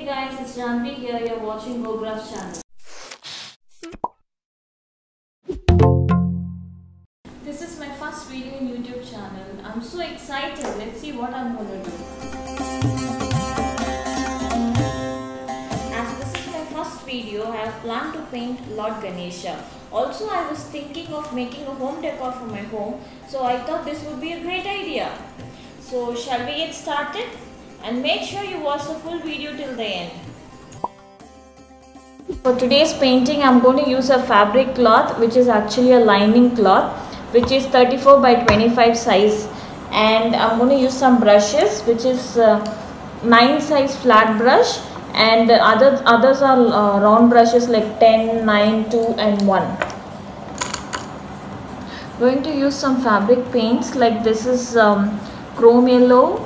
guys, it's Janvi here. You're watching GoGraphs channel. This is my first video in YouTube channel. I'm so excited. Let's see what I'm gonna do. As this is my first video, I have planned to paint Lord Ganesha. Also, I was thinking of making a home decor for my home, so I thought this would be a great idea. So shall we get started? And make sure you watch the full video till the end. For today's painting, I'm going to use a fabric cloth, which is actually a lining cloth, which is 34 by 25 size. And I'm going to use some brushes, which is 9 size flat brush, and others are round brushes like 10, 9, 2 and 1. Going to use some fabric paints like this is chrome yellow,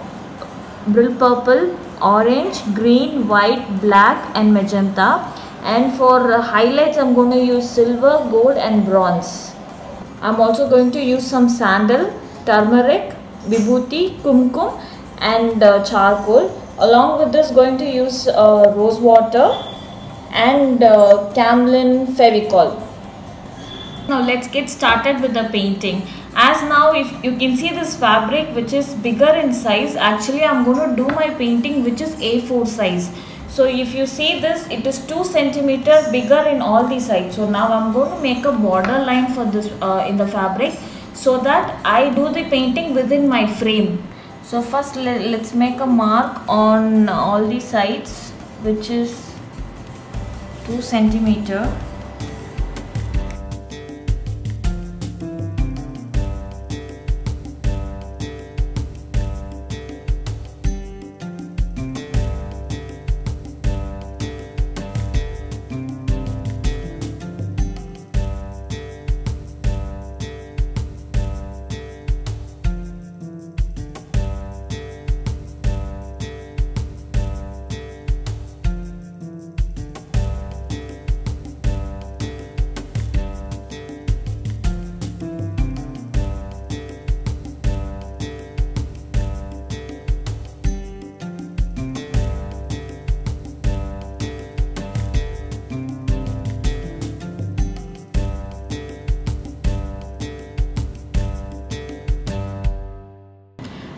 brill purple, orange, green, white, black and magenta. And for highlights, I'm going to use silver, gold and bronze. I'm also going to use some sandal, turmeric, vibhuti, kumkum and charcoal. Along with this, going to use rose water and Camlin Fevicol. Now let's get started with the painting. As now, if you can see this fabric which is bigger in size, actually I'm going to do my painting which is A4 size. So if you see this, it is 2 cm bigger in all the sides. So now I'm going to make a border line for this in the fabric, so that I do the painting within my frame. So first let's make a mark on all the sides, which is 2 cm.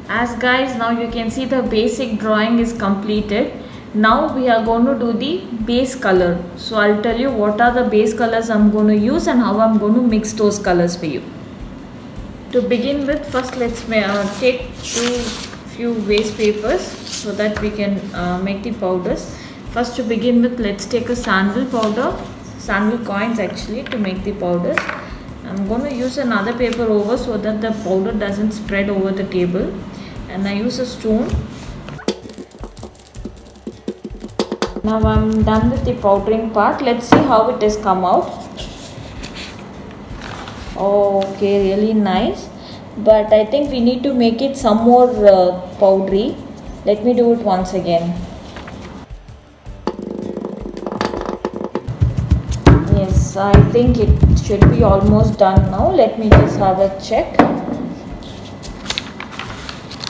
As guys, now you can see the basic drawing is completed. Now we are going to do the base color. So I'll tell you what are the base colors I'm going to use and how I'm going to mix those colors for you. To begin with, first let's take few waste papers so that we can make the powders. First, to begin with, let's take a sandal powder, sandal coins actually, to make the powders. I'm going to use another paper over so that the powder doesn't spread over the table. And I use a spoon. Now I'm done with the powdering part. Let's see how it has come out. Okay, really nice. But I think we need to make it some more powdery. Let me do it once again. Yes, I think it should be almost done now. Let me just have a check.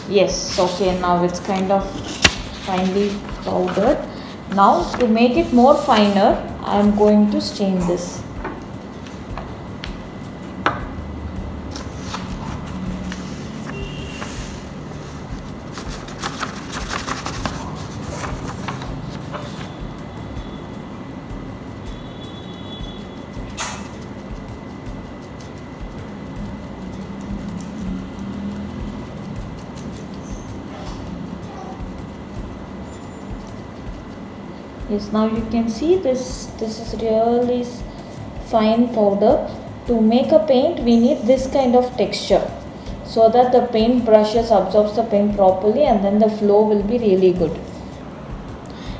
Yes, okay, now it's kind of finely powdered. Now to make it more finer, I am going to stain this. Yes, now you can see this is really fine powder. To make a paint, we need this kind of texture so that the paint brushes absorbs the paint properly and then the flow will be really good.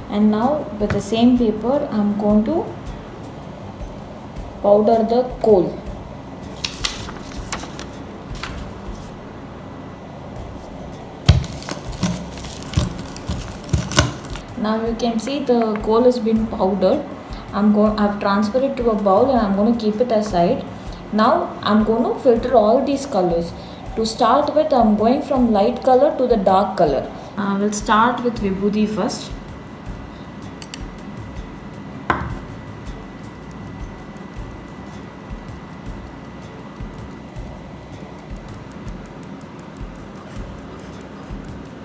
And now with the same paper, I am going to powder the coal. Now you can see the coal has been powdered. I've transferred it to a bowl and I'm going to keep it aside. Now I'm going to filter all these colors. To start with, I'm going from light color to the dark color. We'll start with Vibhuti first.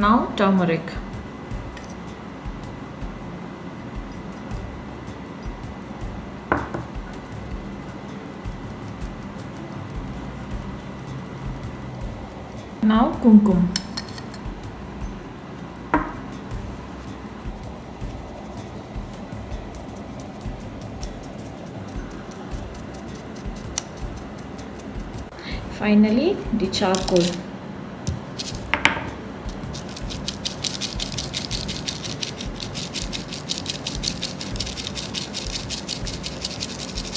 Now turmeric. Now kumkum. Finally, the charcoal.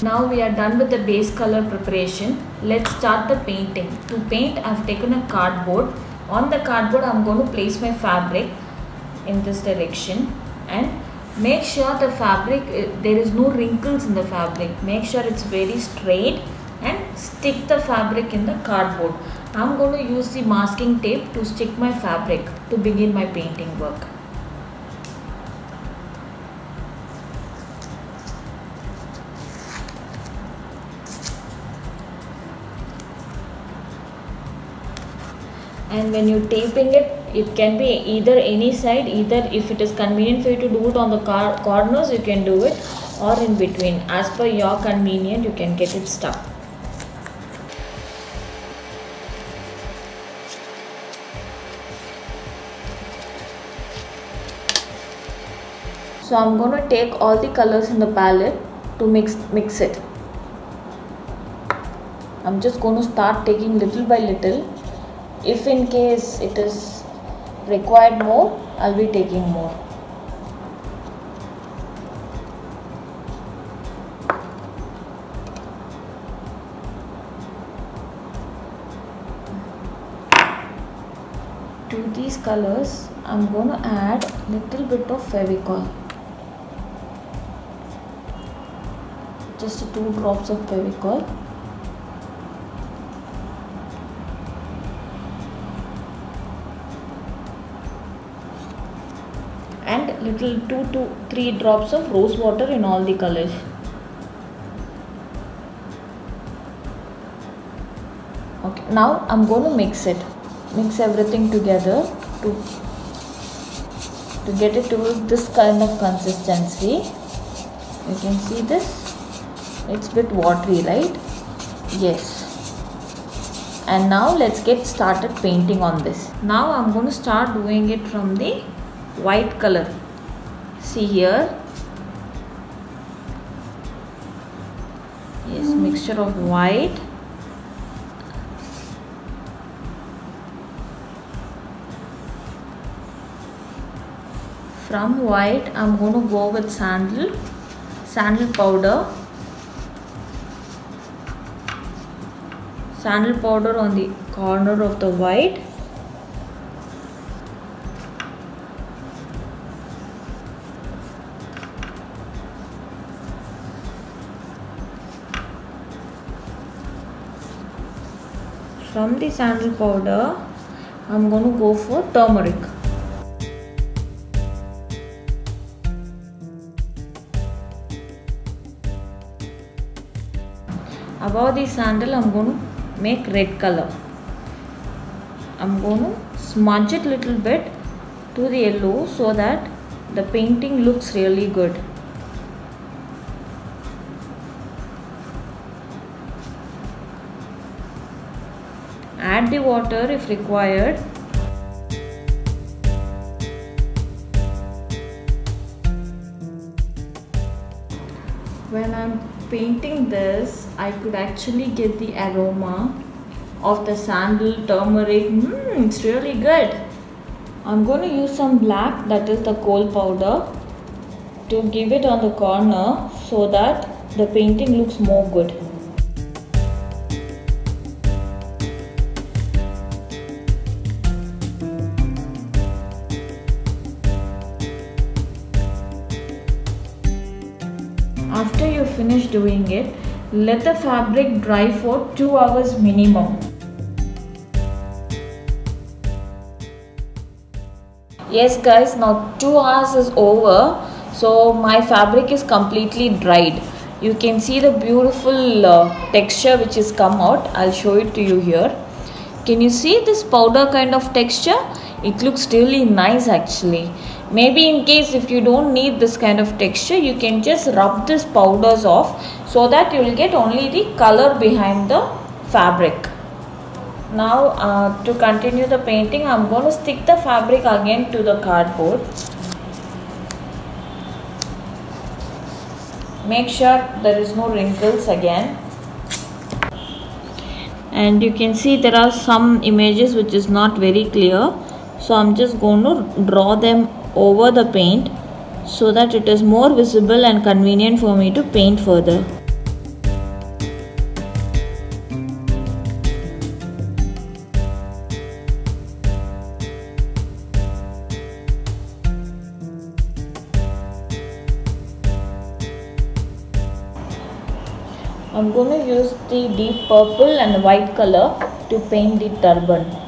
Now we are done with the base color preparation. Let's start the painting. To paint, I have taken a cardboard. On the cardboard, I am going to place my fabric in this direction and make sure the fabric, there is no wrinkles in the fabric. Make sure it's very straight and stick the fabric in the cardboard. I am going to use the masking tape to stick my fabric to begin my painting work. And when you're taping it, it can be either any side, either if it is convenient for you to do it on the corners, you can do it, or in between. As per your convenience, you can get it stuck. So I'm going to take all the colors in the palette to mix it. I'm just going to start taking little by little. If in case it is required more, I'll be taking more. To these colors, I'm going to add little bit of Fevicol. Just 2 drops of Fevicol. And little 2 to 3 drops of rose water in all the colors. Okay, now I'm going to mix it. Mix everything together to get it to this kind of consistency. You can see this. It's a bit watery, right? Yes. And now let's get started painting on this. Now I'm going to start doing it from the white color. See here. Yes, mixture of white. From white, I'm going to go with sandal powder. Sandal powder on the corner of the white. From the sandal powder, I'm going to go for turmeric. Above the sandal, I'm going to make red color. I'm going to smudge it little bit to the yellow so that the painting looks really good. Add the water if required. When I'm painting this, I could actually get the aroma of the sandal, turmeric. It's really good. I'm going to use some black, that is the coal powder, to give it on the corner so that the painting looks more good. After you finish doing it, let the fabric dry for 2 hours minimum. Yes guys, now 2 hours is over. So my fabric is completely dried. You can see the beautiful texture which is come out. I'll show it to you here. Can you see this powder kind of texture? It looks really nice actually. Maybe in case if you don't need this kind of texture, you can just rub this powders off so that you will get only the color behind the fabric. Now to continue the painting, I'm going to stick the fabric again to the cardboard. Make sure there is no wrinkles again. And you can see there are some images which is not very clear. So I'm just going to draw them over the paint so that it is more visible and convenient for me to paint further. I'm going to use the deep purple and white color to paint the turban.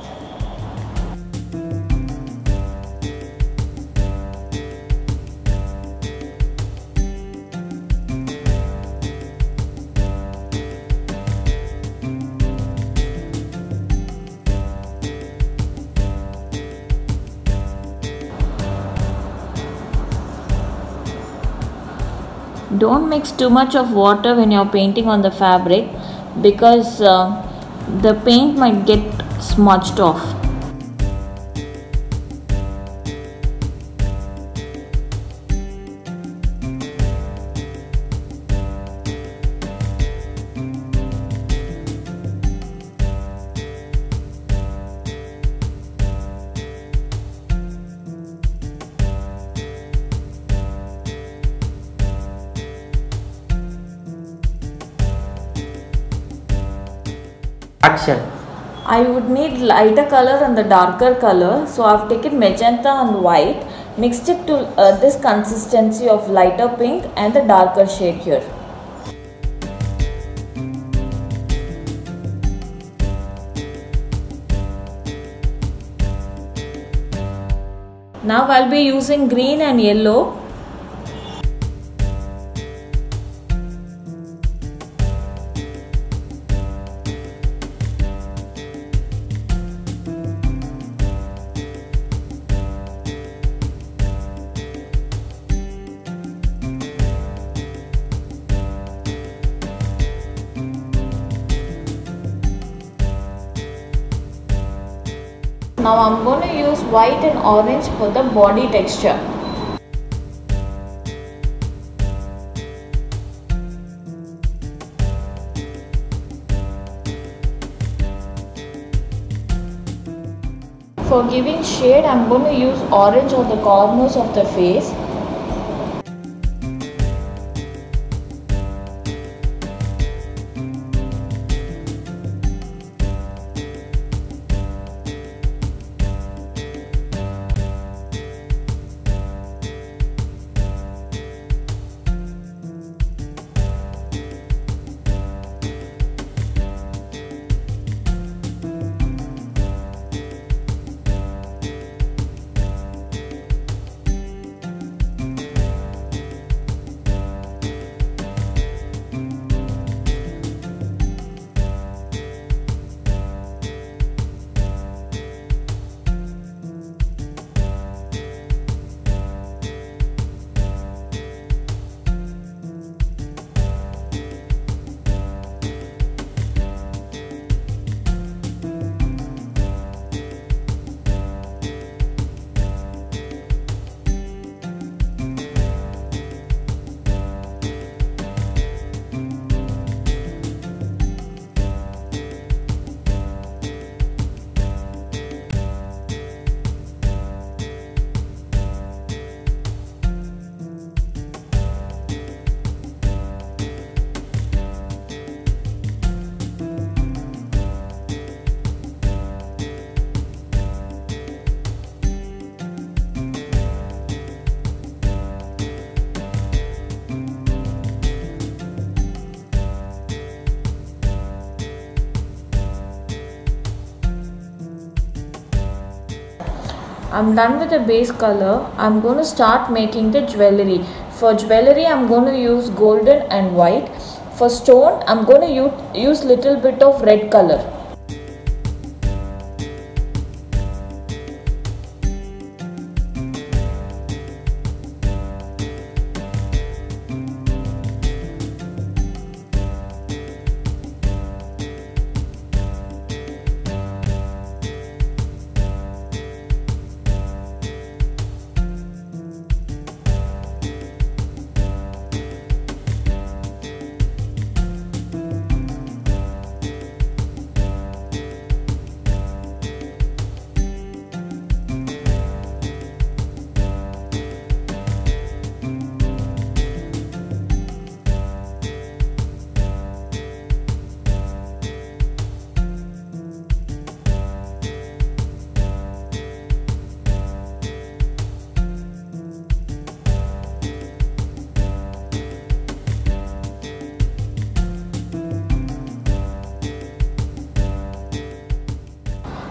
Don't mix too much of water when you're painting on the fabric because the paint might get smudged off. Action. I would need lighter color and the darker color, so I've taken magenta and white, mixed it to this consistency of lighter pink and the darker shade here. Now I'll be using green and yellow. Now I'm going to use white and orange for the body texture. For giving shade, I'm going to use orange on the corners of the face. I'm done with the base color. I'm going to start making the jewelry. For jewelry, I'm going to use golden and white. For stone, I'm going to use little bit of red color.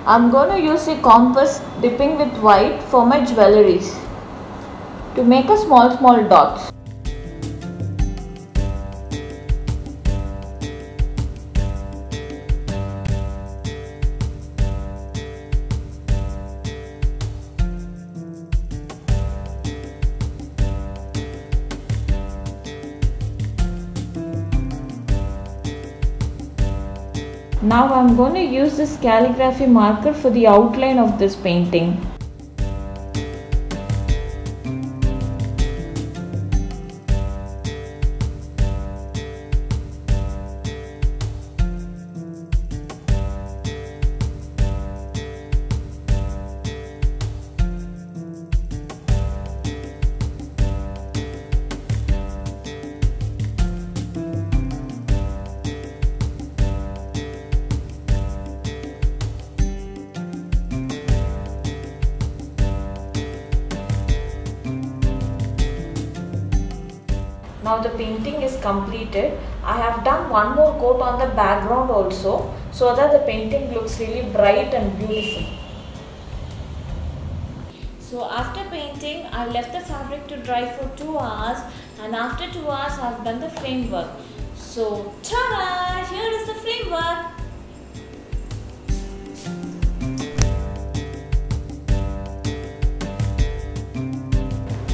I'm going to use a compass dipping with white for my jewelries to make a small dots. Now I'm going to use this calligraphy marker for the outline of this painting. Now the painting is completed. I have done one more coat on the background also, so that the painting looks really bright and beautiful. So after painting, I left the fabric to dry for 2 hours, and after 2 hours I have done the framework. So ta-da! Here is the framework.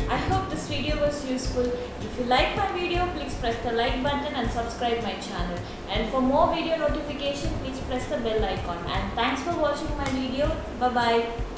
I hope this video was useful. If you like my video, please press the like button and subscribe my channel. And for more video notification, please press the bell icon. And thanks for watching my video. Bye bye.